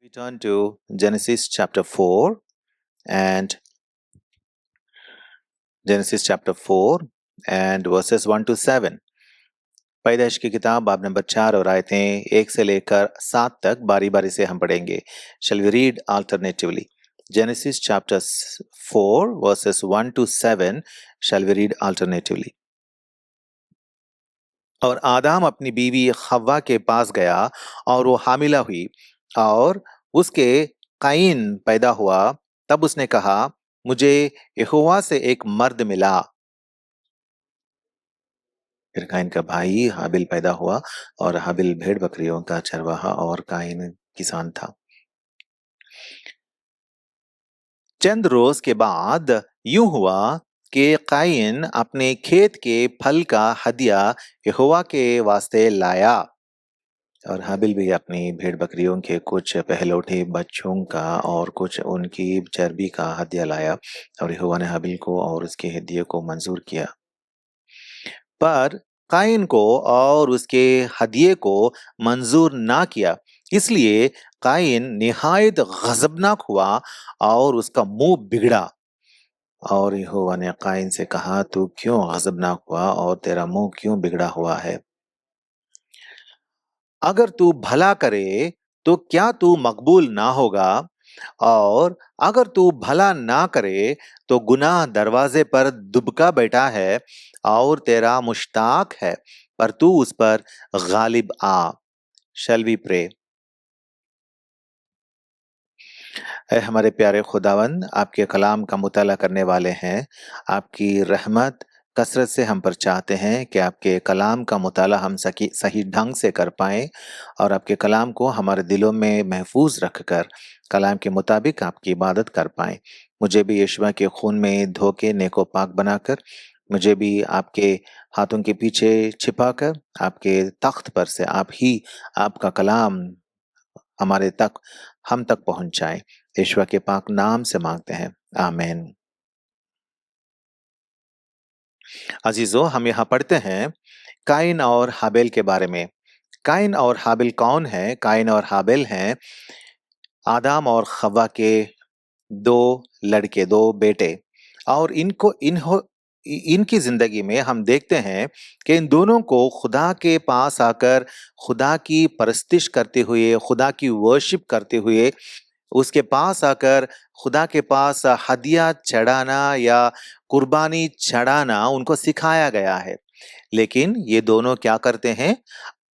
We turn to Genesis chapter 4 and Genesis chapter 4 and verses 1 to 7. पैदाइश की किताब बाब नंबर 4 और आयतें 1 से लेकर 7 तक बारी बारी से हम पढ़ेंगे. Shall we read alternatively? Genesis chapter 4 verses 1 to 7 shall we read alternatively? और आदाम अपनी बीवी हव्वा के पास गया और वो हामिला हुई और उसके काइन पैदा हुआ. तब उसने कहा, मुझे यहोवा से एक मर्द मिला. फिर काइन का भाई हाबिल पैदा हुआ और हाबिल भेड़ बकरियों का चरवाहा और काइन किसान था. चंद रोज के बाद यूं हुआ कि काइन अपने खेत के फल का हदिया यहोवा के वास्ते लाया और हाबिल भी अपनी भेड़ बकरियों के कुछ पहलौठे बच्चों का और कुछ उनकी चर्बी का हदिया लाया और यहोवा ने हाबिल को और उसके हदिये को मंजूर किया. पर काइन को और उसके हदिये को मंजूर ना किया, इसलिए काइन निहायत गजबनाक हुआ और उसका मुंह बिगड़ा. और यहोवा ने काइन से कहा, तू क्यों गजबनाक हुआ और तेरा मुंह क्यों बिगड़ा हुआ है? अगर तू भला करे तो क्या तू मकबूल ना होगा, और अगर तू भला ना करे तो गुनाह दरवाजे पर दुबका बैठा है और तेरा मुश्ताक है, पर तू उस पर गालिब आ. Shall we pray? ऐ हमारे प्यारे खुदावंद, आपके कलाम का मुताला करने वाले हैं. आपकी रहमत कसरत से हम पर चाहते हैं कि आपके कलाम का मुताला हम सही ढंग से कर पाएं और आपके कलाम को हमारे दिलों में महफूज रखकर कलाम के मुताबिक आपकी इबादत कर पाएं. मुझे भी यीशुआ के खून में धो के नेको पाक बनाकर, मुझे भी आपके हाथों के पीछे छिपाकर आपके तख्त पर से आप ही आपका कलाम हम तक पहुंचाएं. यीशुआ के पाक नाम से मांगते हैं, आमीन. अजीजों, हम यहाँ पढ़ते हैं काइन और हाबिल के बारे में. काइन और हाबिल कौन है? काइन और हाबिल हैं आदाम और हव्वा के दो लड़के, दो बेटे. और इनकी जिंदगी में हम देखते हैं कि इन दोनों को खुदा के पास आकर खुदा की परस्तिश करते हुए, खुदा की वर्शिप करते हुए, उसके पास आकर खुदा के पास हदिया चढ़ाना या कुर्बानी चढ़ाना उनको सिखाया गया है. लेकिन ये दोनों क्या करते हैं?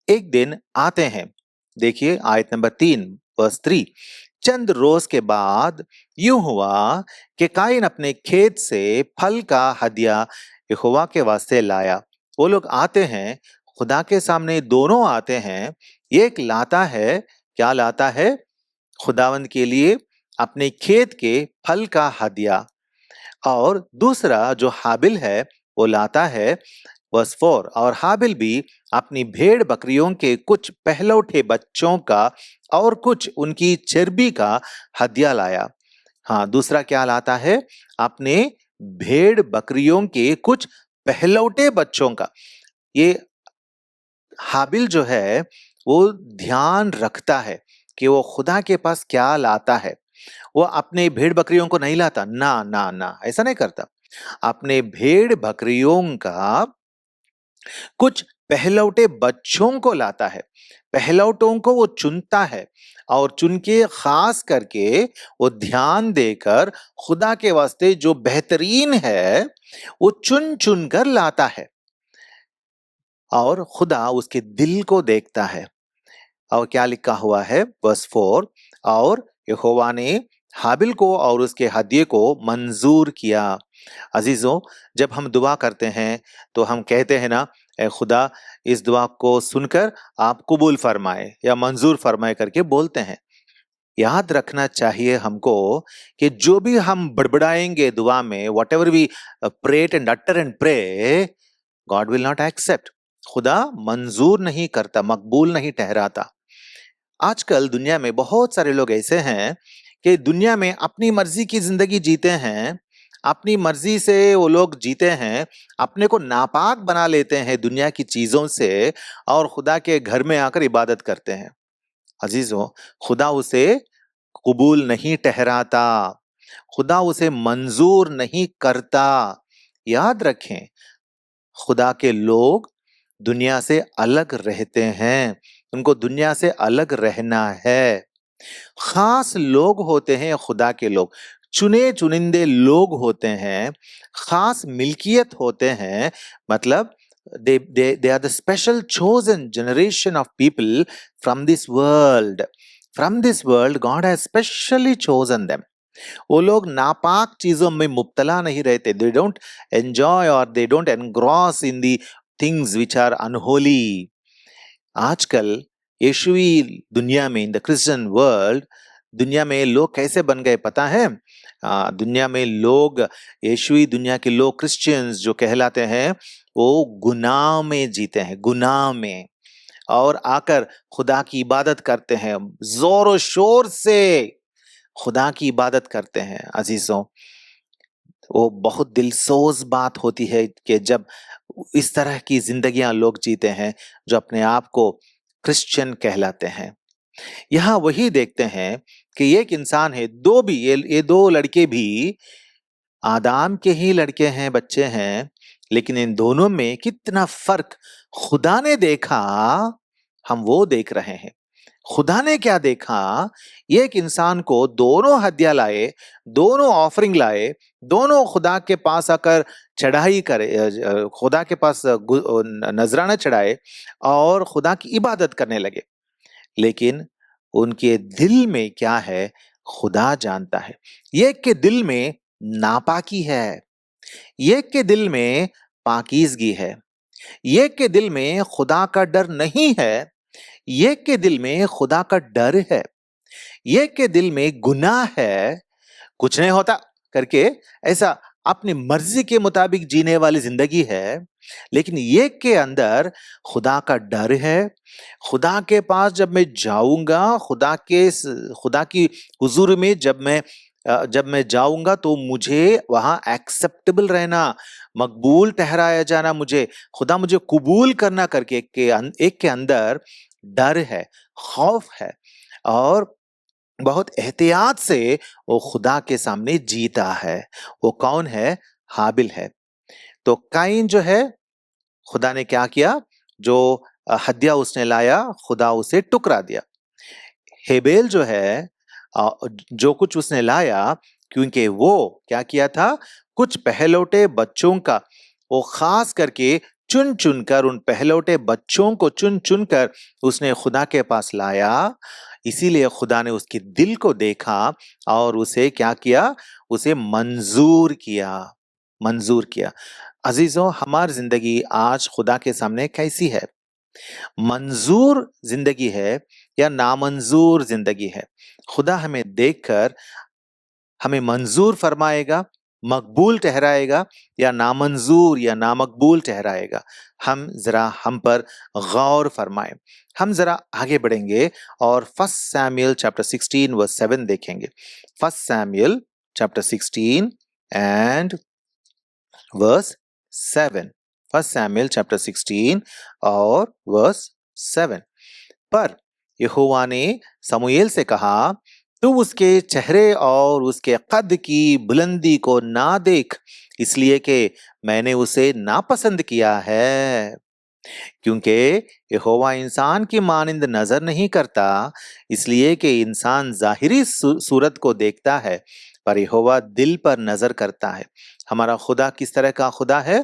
एक दिन आते हैं. देखिए आयत नंबर 3 वर्स 3. चंद रोज के बाद यूं हुआ कि काइन अपने खेत से फल का हदिया यहोवा के वास्ते लाया. वो लोग आते हैं खुदा के सामने, दोनों आते हैं. एक लाता है, क्या लाता है? खुदावंद के लिए अपने खेत के फल का हदिया. और दूसरा जो हाबिल है वो लाता है वर्स 4, और हाबिल भी अपनी भेड़ बकरियों के कुछ पहलौठे बच्चों का और कुछ उनकी चर्बी का हदिया लाया. हाँ, दूसरा क्या लाता है? अपने भेड़ बकरियों के कुछ पहलौठे बच्चों का. ये हाबिल जो है वो ध्यान रखता है कि वो खुदा के पास क्या लाता है. वो अपने भेड़ बकरियों को नहीं लाता, ना ना ना, ऐसा नहीं करता. अपने भेड़ बकरियों का कुछ पहलौठे बच्चों को लाता है. पहलौठों को वो चुनता है और चुन के खास करके वो ध्यान देकर खुदा के वास्ते जो बेहतरीन है वो चुन चुन कर लाता है. और खुदा उसके दिल को देखता है. और क्या लिखा हुआ है वर्स 4, और यहोवा ने हाबिल को और उसके हदिये को मंजूर किया. अजीजों, जब हम दुआ करते हैं तो हम कहते हैं ना, ए खुदा, इस दुआ को सुनकर आप कबूल फरमाए या मंजूर फरमाए करके बोलते हैं. याद रखना चाहिए हमको कि जो भी हम बड़बड़ाएंगे दुआ में, whatever we prate and utter and pray, God will not accept. खुदा मंजूर नहीं करता, मकबूल नहीं ठहराता. आजकल दुनिया में बहुत सारे लोग ऐसे हैं कि दुनिया में अपनी मर्जी की जिंदगी जीते हैं, अपनी मर्जी से वो लोग जीते हैं, अपने को नापाक बना लेते हैं दुनिया की चीजों से और खुदा के घर में आकर इबादत करते हैं. अजीजों, खुदा उसे कबूल नहीं ठहराता, खुदा उसे मंजूर नहीं करता। याद रखें, खुदा के लोग दुनिया से अलग रहते हैं, उनको दुनिया से अलग रहना है। खास लोग होते हैं खुदा के लोग, चुने चुनिंदे लोग होते हैं, खास मिल्कियत होते हैं। मतलब they are the special chosen generation of people from this world. From this world God has specially chosen them. वो लोग नापाक चीजों में मुब्तला नहीं रहते। They don't enjoy or they don't engross in the things which are unholy. आजकल यीशुई दुनिया में, इन द क्रिश्चियन वर्ल्ड, दुनिया में लोग कैसे बन गए पता है? दुनिया में लोग, यीशुई दुनिया के लोग, क्रिश्चियंस जो कहलाते हैं, वो गुनाह में जीते हैं, गुनाह में, और आकर खुदा की इबादत करते हैं, जोर शोर से खुदा की इबादत करते हैं। अजीजों, वो बहुत दिलसोज बात होती है कि जब इस तरह की जिंदगियां लोग जीते हैं जो अपने आप को क्रिश्चियन कहलाते हैं। यहाँ वही देखते हैं कि एक इंसान है, दो भी, ये दो लड़के भी आदाम के ही लड़के हैं, बच्चे हैं, लेकिन इन दोनों में कितना फर्क खुदा ने देखा, हम वो देख रहे हैं। खुदा ने क्या देखा? एक इंसान को दोनों हदिया लाए, दोनों ऑफरिंग लाए, दोनों खुदा के पास आकर चढ़ाई करे, खुदा के पास नजराना चढ़ाए और खुदा की इबादत करने लगे। लेकिन उनके दिल में क्या है, खुदा जानता है। एक के दिल में नापाकी है, एक के दिल में पाकीज़गी है, एक के दिल में खुदा का डर नहीं है, एक के दिल में खुदा का डर है, एक के दिल में गुनाह है, कुछ नहीं होता करके ऐसा अपनी मर्जी के मुताबिक जीने वाली जिंदगी है। लेकिन एक के अंदर खुदा का डर है। खुदा के पास जब मैं जाऊंगा, खुदा की हुजूर में जब मैं जाऊंगा तो मुझे वहां एक्सेप्टेबल रहना, मकबूल ठहराया जाना, मुझे कबूल करना करके एक के अंदर डर है, खौफ है, और बहुत एहतियात से वो खुदा के सामने जीता है। वो कौन है? हाबिल है। तो काइन जो है, खुदा ने क्या किया? जो हदिया उसने लाया, खुदा उसे टुकरा दिया। हेबेल जो है, जो कुछ उसने लाया, क्योंकि वो क्या किया था? कुछ पहलौठे बच्चों का, वो खास करके चुन चुन कर, उन पहलौठे बच्चों को चुन चुन कर उसने खुदा के पास लाया। इसीलिए खुदा ने उसके दिल को देखा और उसे क्या किया? उसे मंजूर किया, मंजूर किया। अजीजों, हमारी जिंदगी आज खुदा के सामने कैसी है? मंजूर जिंदगी है या नामंजूर जिंदगी है? खुदा हमें देखकर हमें मंजूर फरमाएगा, मकबूल ठहराएगा, या नामंजूर या नामकबूल ठहराएगा? हम पर गौर फरमाएं। हम जरा आगे बढ़ेंगे और 1 सैमुएल चैप्टर 16 वर्स 7 देखेंगे। 1 Samuel chapter 16 and verse 7। 1 Samuel chapter 16 और वर्स 7। पर यहोवा ने समूएल से कहा, तू उसके चेहरे और उसके कद की बुलंदी को ना देख, इसलिए कि मैंने उसे नापसंद किया है। क्योंकि यहोवा इंसान की मानिंद नजर नहीं करता, इसलिए कि इंसान जाहिरी सूरत को देखता है, पर यहोवा दिल पर नजर करता है। हमारा खुदा किस तरह का खुदा है?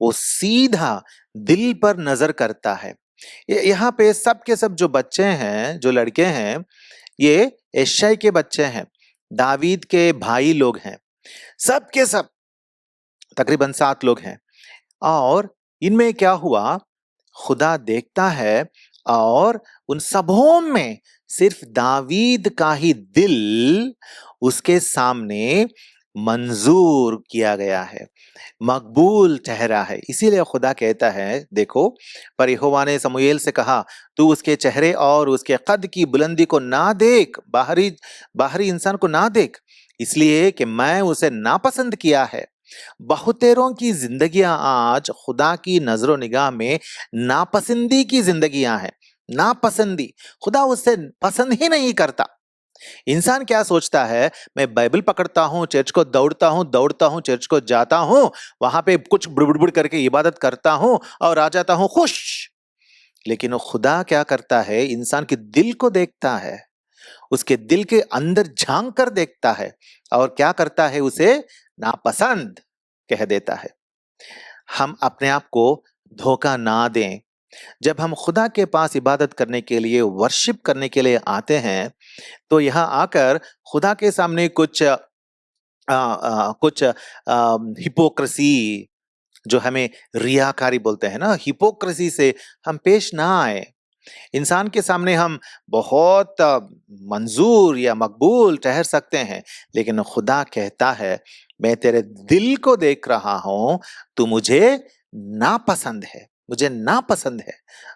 वो सीधा दिल पर नजर करता है। यहाँ पे सब के सब जो बच्चे हैं, जो लड़के हैं, ये यशाई के बच्चे हैं, दावीद के भाई लोग हैं, सब के सब तकरीबन 7 लोग हैं। और इनमें क्या हुआ? खुदा देखता है और उन सबों में सिर्फ दावीद का ही दिल उसके सामने मंजूर किया गया है, मकबूल ठहरा है। इसीलिए खुदा कहता है, देखो, पर यहोवा ने समूएल से कहा, तू उसके चेहरे और उसके कद की बुलंदी को ना देख, बाहरी इंसान को ना देख, इसलिए कि मैं उसे नापसंद किया है। बहुतेरों की जिंदगियां आज खुदा की नजरों निगाह में नापसंदी की जिंदगियां हैं। नापसंदी, खुदा उससे पसंद ही नहीं करता। इंसान क्या सोचता है, मैं बाइबल पकड़ता हूँ, चर्च को दौड़ता हूँ, चर्च को जाता हूँ, वहां पे कुछ बुड़बुड़ करके इबादत करता हूँ और आ जाता हूँ खुश। लेकिन वो खुदा क्या करता है, इंसान के दिल को देखता है, उसके दिल के अंदर झांक कर देखता है और क्या करता है, उसे नापसंद कह देता है। हम अपने आप को धोखा ना दें। जब हम खुदा के पास इबादत करने के लिए, वर्शिप करने के लिए आते हैं, तो यहाँ आकर खुदा के सामने कुछ हिपोक्रेसी, जो हमें रियाकारी बोलते हैं ना, हिपोक्रेसी से हम पेश ना आए। इंसान के सामने हम बहुत मंजूर या मकबूल ठहर सकते हैं, लेकिन खुदा कहता है, मैं तेरे दिल को देख रहा हूं, तू मुझे नापसंद है, मुझे नापसंद है।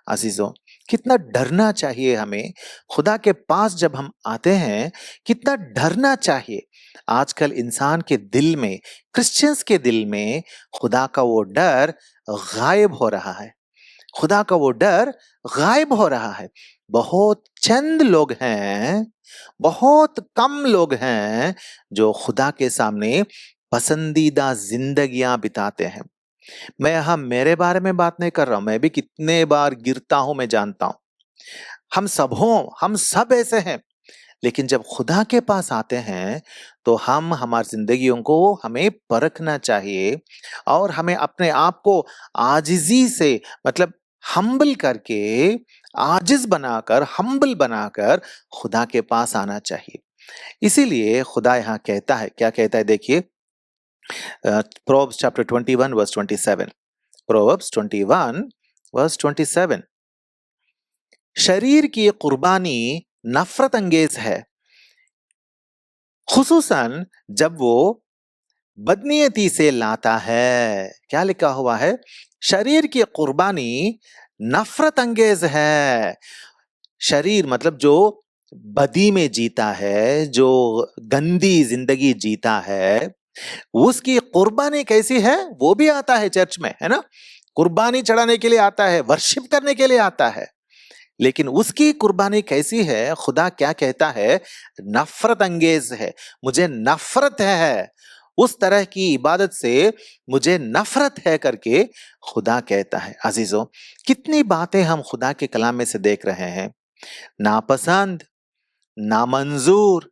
अजीजों, कितना डरना चाहिए हमें खुदा के पास जब हम आते हैं, कितना डरना चाहिए। आजकल इंसान के दिल में, क्रिश्चियंस के दिल में खुदा का वो डर गायब हो रहा है, खुदा का वो डर गायब हो रहा है। बहुत चंद लोग हैं, बहुत कम लोग हैं जो खुदा के सामने पसंदीदा जिंदगियां बिताते हैं। मैं यहां मेरे बारे में बात नहीं कर रहा हूं, मैं भी कितने बार गिरता हूं, मैं जानता हूं। हम सब ऐसे हैं। लेकिन जब खुदा के पास आते हैं, तो हम हमारी जिंदगियों को हमें परखना चाहिए और हमें अपने आप को आजिजी से, मतलब हम्बल करके, आजिज बनाकर, हम्बल बनाकर खुदा के पास आना चाहिए। इसीलिए खुदा यहाँ कहता है, क्या कहता है, देखिए, Proverbs chapter 21 verse 27। Proverbs 21 verse 27, शरीर की कुर्बानी नफरत अंगेज है, खुसूसन जब वो बदनीयती से लाता है। क्या लिखा हुआ है, शरीर की कुर्बानी नफरत अंगेज है। शरीर मतलब जो बदी में जीता है, जो गंदी जिंदगी जीता है, उसकी कुर्बानी कैसी है, वो भी आता है चर्च में, है ना, कुर्बानी चढ़ाने के लिए आता है, वर्शिप करने के लिए आता है। लेकिन उसकी कुर्बानी कैसी है, खुदा क्या कहता है, नफरत अंगेज है, मुझे नफरत है उस तरह की इबादत से, मुझे नफरत है करके खुदा कहता है। अजीजों, कितनी बातें हम खुदा के कलाम में से देख रहे हैं, नापसंद, नामंजूर,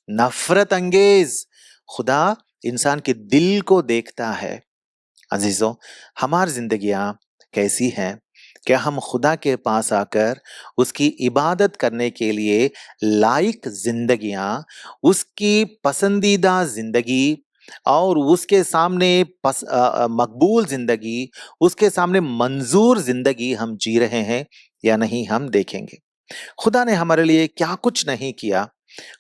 नफरत अंगेज। खुदा इंसान के दिल को देखता है। अजीजों, हमारी जिंदगियां कैसी हैं? क्या हम खुदा के पास आकर उसकी इबादत करने के लिए लायक जिंदगियां, उसकी पसंदीदा जिंदगी और उसके सामने मकबूल जिंदगी, उसके सामने मंजूर जिंदगी हम जी रहे हैं या नहीं, हम देखेंगे। खुदा ने हमारे लिए क्या कुछ नहीं किया।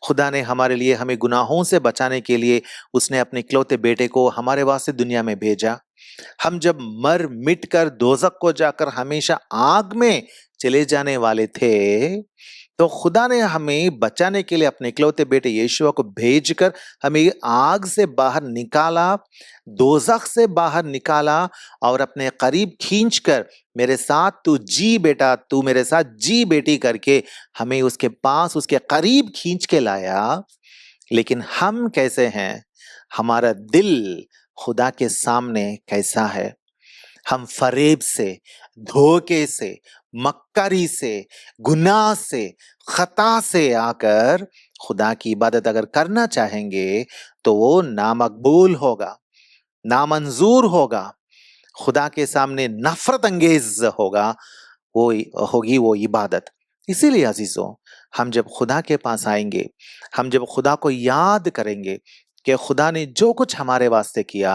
खुदा ने हमारे लिए, हमें गुनाहों से बचाने के लिए उसने अपने इकलौते बेटे को हमारे वास्ते दुनिया में भेजा। हम जब मर मिट कर दोजक को जाकर हमेशा आग में चले जाने वाले थे, तो खुदा ने हमें बचाने के लिए अपने इकलौते बेटे यीशुआ को भेजकर हमें आग से बाहर निकाला, दोजख से बाहर निकाला और अपने करीब खींचकर, मेरे साथ तू जी बेटा, तू मेरे साथ जी बेटी करके हमें उसके पास, उसके करीब खींच के लाया। लेकिन हम कैसे हैं? हमारा दिल खुदा के सामने कैसा है? हम फरेब से, धोखे से, मक्कारी से, गुनाह से, खता से आकर खुदा की इबादत अगर करना चाहेंगे, तो वो नामकबूल होगा, नामंजूर होगा, खुदा के सामने नफरत अंगेज होगा, वो होगी वो इबादत। इसीलिए अजीजों, हम जब खुदा के पास आएंगे, हम जब खुदा को याद करेंगे कि खुदा ने जो कुछ हमारे वास्ते किया,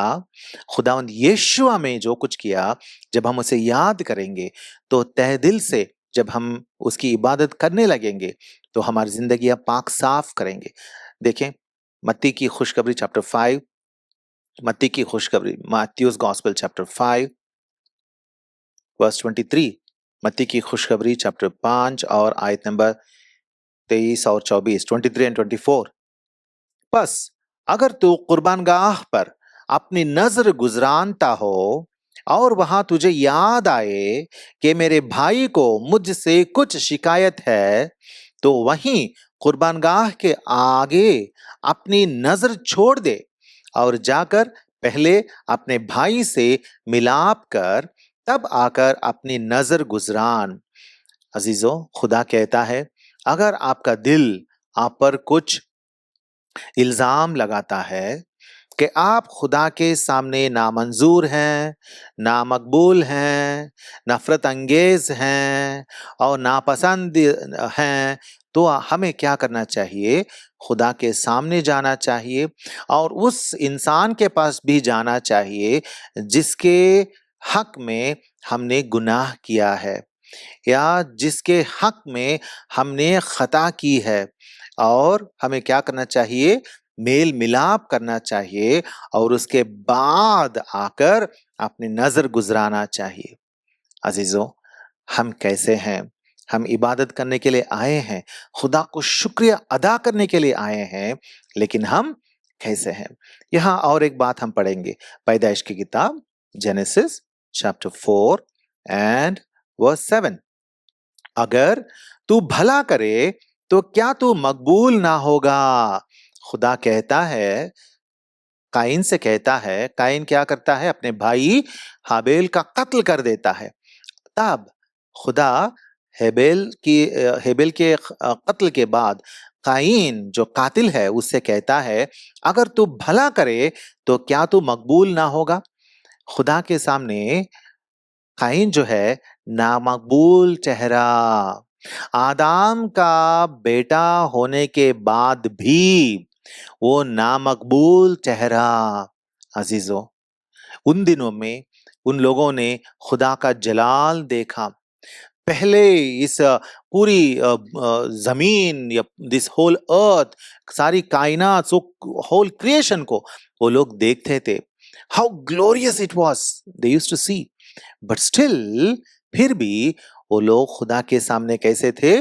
खुदावंद यीशुआ में जो कुछ किया, जब हम उसे याद करेंगे, तो तहे दिल से जब हम उसकी इबादत करने लगेंगे, तो हमारी जिंदगियां पाक साफ करेंगे। देखें, मत्ती की खुशखबरी चैप्टर 5, मत्ती की खुशखबरी, मैथ्यूज गॉस्पेल चैप्टर 5 वर्स 23, मत्ती की खुशखबरी चैप्टर 5 और आयत नंबर 23 और 24, 23 एंड 24। बस अगर तू कुर्बानगाह पर अपनी नजर गुजरानता हो और वहां तुझे याद आए कि मेरे भाई को मुझसे कुछ शिकायत है, तो वहीं कुर्बानगाह के आगे अपनी नजर छोड़ दे और जाकर पहले अपने भाई से मिलाप कर तब आकर अपनी नजर गुजरान। अजीजों, खुदा कहता है, अगर आपका दिल आप पर कुछ इल्जाम लगाता है कि आप खुदा के सामने नामंजूर हैं, नामकबूल हैं, नफरत अंगेज हैं और नापसंद हैं, तो हमें क्या करना चाहिए? खुदा के सामने जाना चाहिए और उस इंसान के पास भी जाना चाहिए जिसके हक में हमने गुनाह किया है या जिसके हक में हमने खता की है। और हमें क्या करना चाहिए? मेल मिलाप करना चाहिए और उसके बाद आकर अपनी नजर गुजराना चाहिए। अजीजों, हम कैसे हैं? हम इबादत करने के लिए आए हैं, खुदा को शुक्रिया अदा करने के लिए आए हैं, लेकिन हम कैसे हैं? यहाँ और एक बात हम पढ़ेंगे, पैदाइश की किताब जेनेसिस चैप्टर 4 एंड वर्स 7। अगर तू भला करे तो क्या तू मकबूल ना होगा? खुदा कहता है, काइन से कहता है, काइन क्या करता है? अपने भाई हाबेल का कत्ल कर देता है। तब खुदा हेबेल के कत्ल के बाद काइन जो कातिल है उससे कहता है, अगर तू भला करे तो क्या तू मकबूल ना होगा? खुदा के सामने काइन जो है नामकबूल चेहरा, आदम का बेटा होने के बाद भी वो नामकबूल चेहरा। अजीजों, उन दिनों में उन लोगों ने खुदा का जलाल देखा। पहले इस पूरी जमीन या दिस होल अर्थ, सारी कायनात, होल क्रिएशन को वो लोग देखते थे। How glorious it was, they used to see. But still, फिर भी वो लोग खुदा के सामने कैसे थे?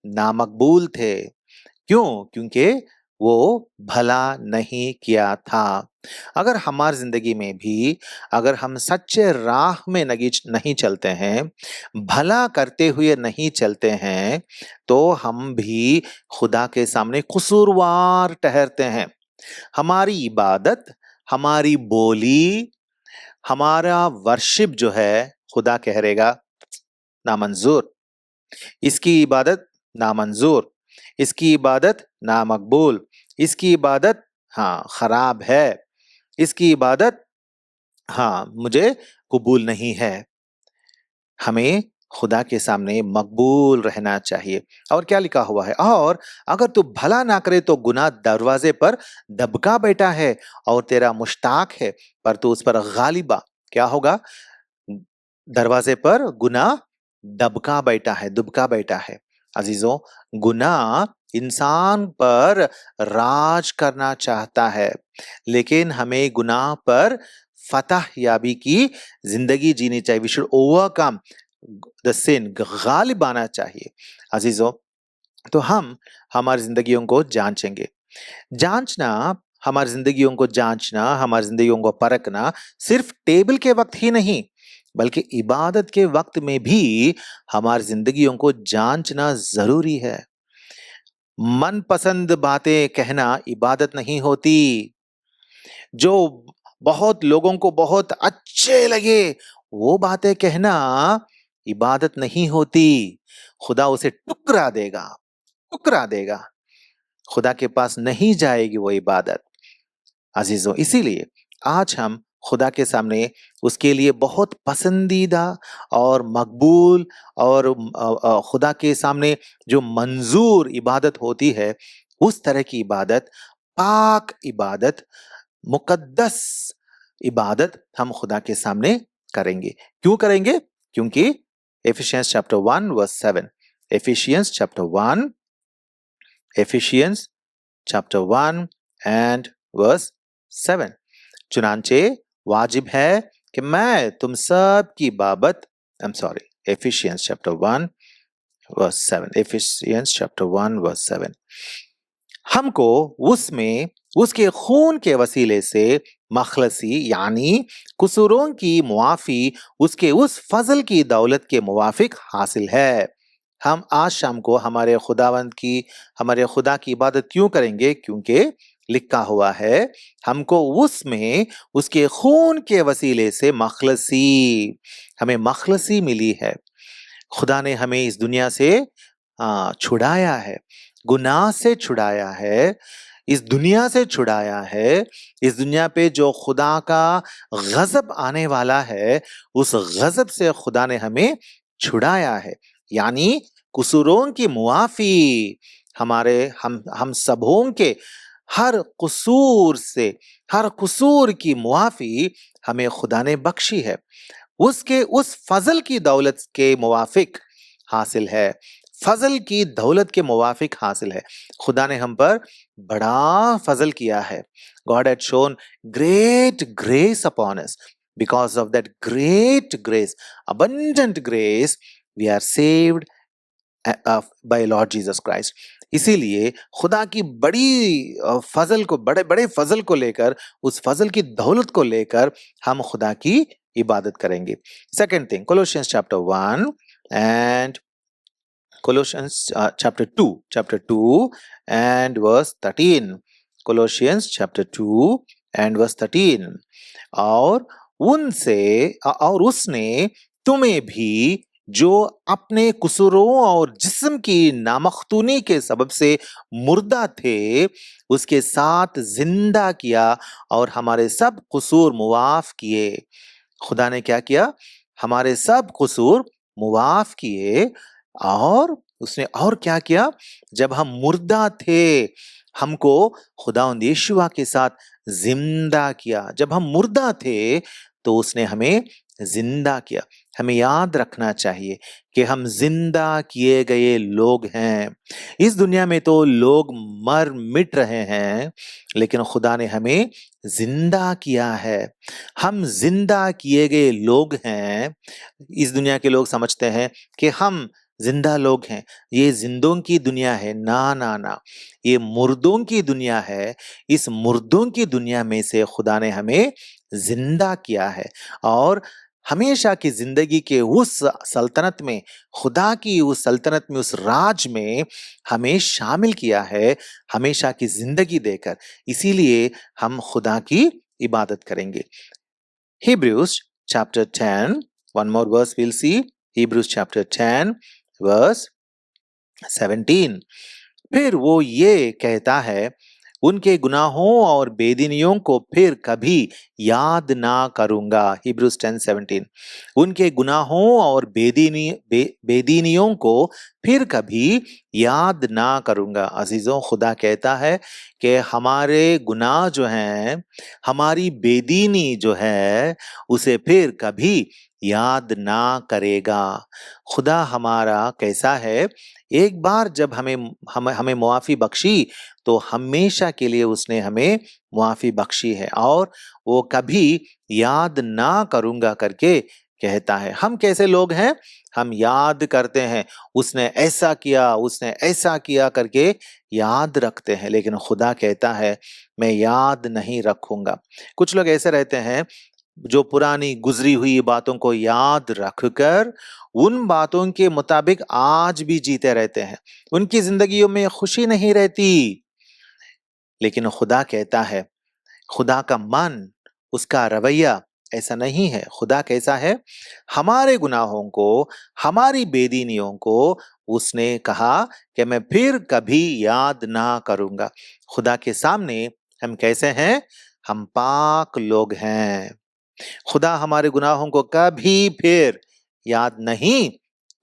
नामकबूल थे। क्यों? क्योंकि वो भला नहीं किया था। अगर हमारी जिंदगी में भी अगर हम सच्चे राह में नहीं चलते हैं, भला करते हुए नहीं चलते हैं, तो हम भी खुदा के सामने कसूरवार ठहरते हैं। हमारी इबादत, हमारी बोली, हमारा वर्शिप जो है, खुदा कह रहेगा नामंजूर। इसकी इबादत नामंजूर, इसकी इबादत नामकबूल, इसकी इबादत हाँ खराब है, इसकी इबादत हाँ मुझे कबूल नहीं है। हमें खुदा के सामने मकबूल रहना चाहिए। और क्या लिखा हुआ है? और अगर तू भला ना करे तो गुनाह दरवाजे पर दबका बैठा है और तेरा मुश्ताक है, पर तू उस पर गालिबा। क्या होगा? दरवाजे पर गुनाह दबका बैठा है, दुबका बैठा है। अजीजों, गुनाह इंसान पर राज करना चाहता है, लेकिन हमें गुनाह पर फतह याबी की जिंदगी जीनी चाहिए। We should overcome the scene, Ghalib आना चाहिए। अजीजों, तो हम हमारी जिंदगियों को जांचेंगे। जांचना, हमारी जिंदगियों को जांचना, हमारी जिंदगियों को परखना सिर्फ टेबल के वक्त ही नहीं, बल्कि इबादत के वक्त में भी हमारी जिंदगियों को जांचना जरूरी है। मनपसंद बातें कहना इबादत नहीं होती। जो बहुत लोगों को बहुत अच्छे लगे वो बातें कहना इबादत नहीं होती। खुदा उसे टुकरा देगा, टुकरा देगा। खुदा के पास नहीं जाएगी वो इबादत। अजीजों, इसीलिए आज हम खुदा के सामने उसके लिए बहुत पसंदीदा और मकबूल और खुदा के सामने जो मंजूर इबादत होती है, उस तरह की इबादत, पाक इबादत, मुकद्दस इबादत हम खुदा के सामने करेंगे। क्यों करेंगे? क्योंकि Ephesians chapter 1 verse 7, Ephesians chapter 1, Ephesians chapter 1 and verse 7। चुनांचे वाजिब है कि मैं तुम सब की बाबत, I am sorry, Ephesians chapter 1 verse 7, Ephesians chapter 1 verse 7। हमको उसमें उसके खून के वसीले से मखलसी यानी कुसूरों की मुआफी उसके उस फजल की दौलत के मुवाफिक हासिल है। हम आज शाम को हमारे खुदा की इबादत क्यों करेंगे? क्योंकि लिखा हुआ है, हमको उसमें उसके खून के वसीले से हमें मखलसी मिली है। खुदा ने हमें इस दुनिया से छुड़ाया है, गुनाह से छुड़ाया है, इस दुनिया से छुड़ाया है। इस दुनिया पे जो खुदा का गजब आने वाला है, उस गजब से खुदा ने हमें छुड़ाया है। यानी कुसूरों की मुआफी, हम सबों के हर कुसूर से, हर कुसूर की मुआफी हमें खुदा ने बख्शी है। उसके उस फजल की दौलत के मुवाफिक हासिल है, फजल की दौलत के मुवाफिक हासिल है। खुदा ने हम पर बड़ा फजल किया है। God had shone great grace upon us, because of that great grace, abundant grace, we are saved by Lord Jesus Christ. इसीलिए खुदा की फजल को, बड़े बड़े फजल को लेकर, उस फजल की दौलत को लेकर हम खुदा की इबादत करेंगे। Second thing, Colossians chapter 1 and Colossians chapter 2 and verse 13. Colossians chapter 2 and verse 13. और और उसने तुम्हें भी, जो अपने कुसूरों और जिस्म की नामख्तूनी के सबब से मुर्दा थे, उसके साथ जिंदा किया और हमारे सब कुसूर मुआफ किए। खुदा ने क्या किया? हमारे सब कुसूर मुआफ किए। और उसने और क्या किया? जब हम मुर्दा थे, हमको खुदावंद यीशुआ के साथ जिंदा किया। जब हम मुर्दा थे तो उसने हमें जिंदा किया। हमें याद रखना चाहिए कि हम जिंदा किए गए लोग हैं। इस दुनिया में तो लोग मर मिट रहे हैं, लेकिन खुदा ने हमें जिंदा किया है। हम जिंदा किए गए लोग हैं। इस दुनिया के लोग समझते हैं कि हम जिंदा लोग हैं, ये जिंदों की दुनिया है। ना ना ना, ये मुर्दों की दुनिया है। इस मुर्दों की दुनिया में से खुदा ने हमें जिंदा किया है और हमेशा की जिंदगी के उस सल्तनत में, खुदा की उस सल्तनत में, उस राज में हमें शामिल किया है, हमेशा की जिंदगी देकर। इसीलिए हम खुदा की इबादत करेंगे। Hebrews chapter 10, one more verse we'll see. Hebrews chapter 10 verse 17. फिर वो ये कहता है, उनके गुनाहों और बेदीनियों को फिर कभी याद ना करूंगा। Hebrews 10:17. उनके गुनाहों और बेदीनियों को फिर कभी याद ना करूंगा। अजीजों, खुदा कहता है कि हमारे गुनाह जो हैं, हमारी बेदीनी जो है, उसे फिर कभी याद ना करेगा। खुदा हमारा कैसा है? एक बार जब हमें मुआफी बख्शी, तो हमेशा के लिए उसने हमें मुआफी बख्शी है और वो कभी याद ना करूंगा करके कहता है। हम कैसे लोग हैं? हम याद करते हैं, उसने ऐसा किया करके याद रखते हैं, लेकिन खुदा कहता है मैं याद नहीं रखूंगा। कुछ लोग ऐसे रहते हैं जो पुरानी गुजरी हुई बातों को याद रखकर उन बातों के मुताबिक आज भी जीते रहते हैं। उनकी जिंदगियों में खुशी नहीं रहती। लेकिन खुदा कहता है, खुदा का मन, उसका रवैया ऐसा नहीं है। खुदा कैसा है? हमारे गुनाहों को, हमारी बेदीनियों को उसने कहा कि मैं फिर कभी याद ना करूंगा। खुदा के सामने हम कैसे हैं? हम पाक लोग हैं। खुदा हमारे गुनाहों को कभी फिर याद नहीं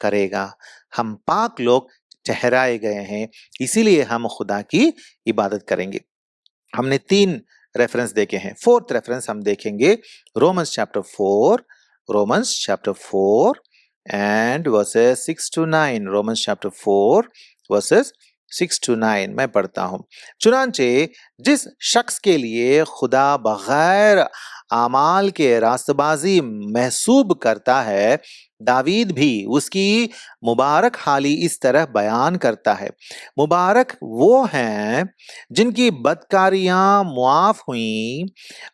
करेगा। हम पाक लोग ठहराए गए हैं, इसीलिए हम खुदा की इबादत करेंगे। हमने 3 रेफरेंस देखे हैं। 4th रेफरेंस हम देखेंगे Romans chapter 4 and versus 6 to 9। Romans chapter 4 versus 6 to 9 मैं पढ़ता हूं। चुनांचे जिस शख्स के लिए खुदा बगैर आमाल के रास्तबाजी महसूब करता है, दावीद भी उसकी मुबारक हाली इस तरह बयान करता है। मुबारक वो हैं जिनकी बदकारियां मुआफ हुई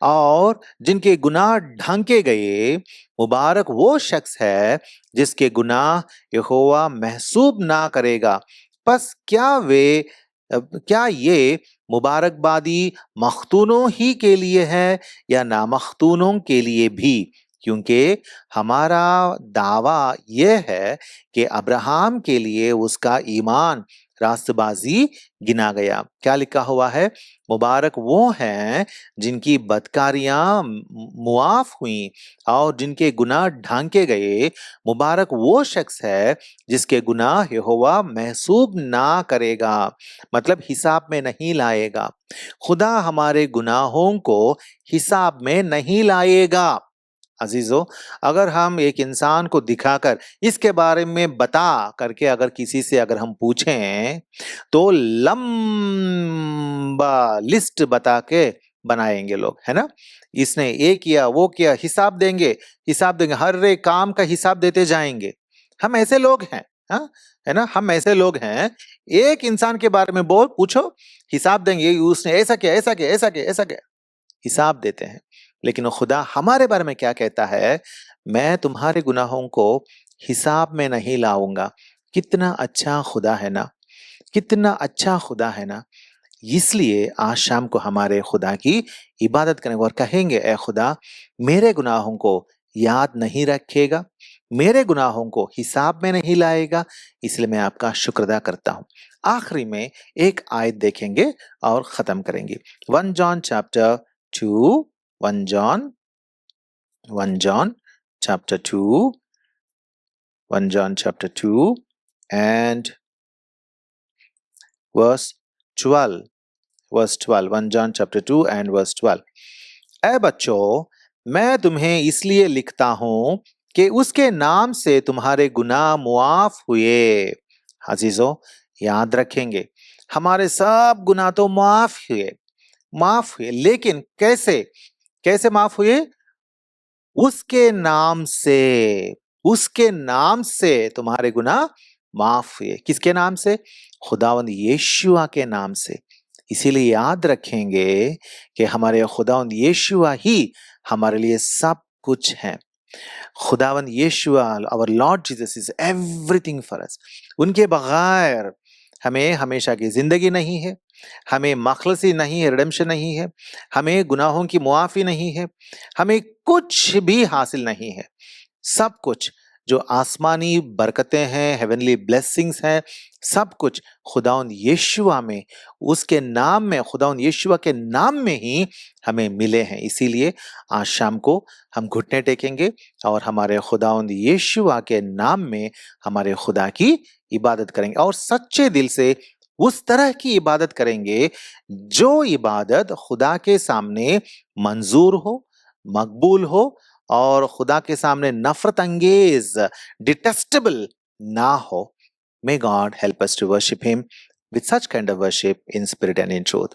और जिनके गुनाह ढंके गए। मुबारक वो शख्स है जिसके गुनाह यहोवा महसूब ना करेगा। बस क्या ये मुबारकबादी मख्तूनों ही के लिए है या नामख्तूनों के लिए भी? क्योंकि हमारा दावा यह है कि अब्राहम के लिए उसका ईमान रास्तबाजी गिना गया। क्या लिखा हुआ है? मुबारक वो हैं जिनकी बदकारियां मुआफ हुई और जिनके गुनाह ढांके गए। मुबारक वो शख्स है जिसके गुनाह यहोवा महसूब ना करेगा, मतलब हिसाब में नहीं लाएगा। खुदा हमारे गुनाहों को हिसाब में नहीं लाएगा। अजीजों, अगर हम एक इंसान को दिखाकर इसके बारे में बता करके अगर किसी से अगर हम पूछें तो लंबा लिस्ट बता के बनाएंगे लोग, है ना। इसने ये किया वो किया, हिसाब देंगे हर एक काम का हिसाब देते जाएंगे। हम ऐसे लोग हैं, हाँ, है ना, हम ऐसे लोग हैं। एक इंसान के बारे में पूछो, हिसाब देंगे, उसने ऐसा किया ऐसा किया ऐसा किया ऐसा किया, हिसाब देते हैं। लेकिन खुदा हमारे बारे में क्या कहता है? मैं तुम्हारे गुनाहों को हिसाब में नहीं लाऊंगा। कितना अच्छा खुदा है ना, कितना अच्छा खुदा है ना। इसलिए आज शाम को हमारे खुदा की इबादत करेंगे और कहेंगे, ए खुदा, मेरे गुनाहों को याद नहीं रखेगा, मेरे गुनाहों को हिसाब में नहीं लाएगा, इसलिए मैं आपका शुक्र अदा करता हूं। आखिरी में एक आयत देखेंगे और खत्म करेंगे। 1 John chapter 2, 1 John, 1 John chapter 2, 1 John chapter 2 and verse 12. Verse 12, 1 John chapter 2 and verse 12. ऐ बच्चों, मैं तुम्हें इसलिए लिखता हूं कि उसके नाम से तुम्हारे गुनाह मुआफ हुए। अजीजों, याद रखेंगे, हमारे सब गुनाह तो माफ हुए, लेकिन कैसे कैसे माफ हुए? उसके नाम से तुम्हारे गुनाह माफ हुए। किसके नाम से? खुदावंद यीशुआ के नाम से। इसीलिए याद रखेंगे कि हमारे खुदावंद यीशुआ ही हमारे लिए सब कुछ है। खुदावंद Yeshua, our Lord Jesus is everything for us. उनके बगैर हमें हमेशा की जिंदगी नहीं है, हमें मखलसी नहीं है, रिडेम्पशन नहीं है, हमें गुनाहों की मुआफी नहीं है, हमें कुछ भी हासिल नहीं है। सब कुछ जो आसमानी बरकतें हैं, हेवनली ब्लेसिंग्स हैं, सब कुछ खुदावंद यीशुआ में, उसके नाम में, खुदावंद यीशुआ के नाम में ही हमें मिले हैं। इसीलिए आज शाम को हम घुटने टेकेंगे और हमारे खुदावंद यीशुआ के नाम में हमारे खुदा की इबादत करेंगे और सच्चे दिल से उस तरह की इबादत करेंगे जो इबादत खुदा के सामने मंजूर हो, मकबूल हो और खुदा के सामने नफरत अंगेज, डिटेस्टेबल ना हो। May God help us to worship Him with such kind of worship in spirit and in truth.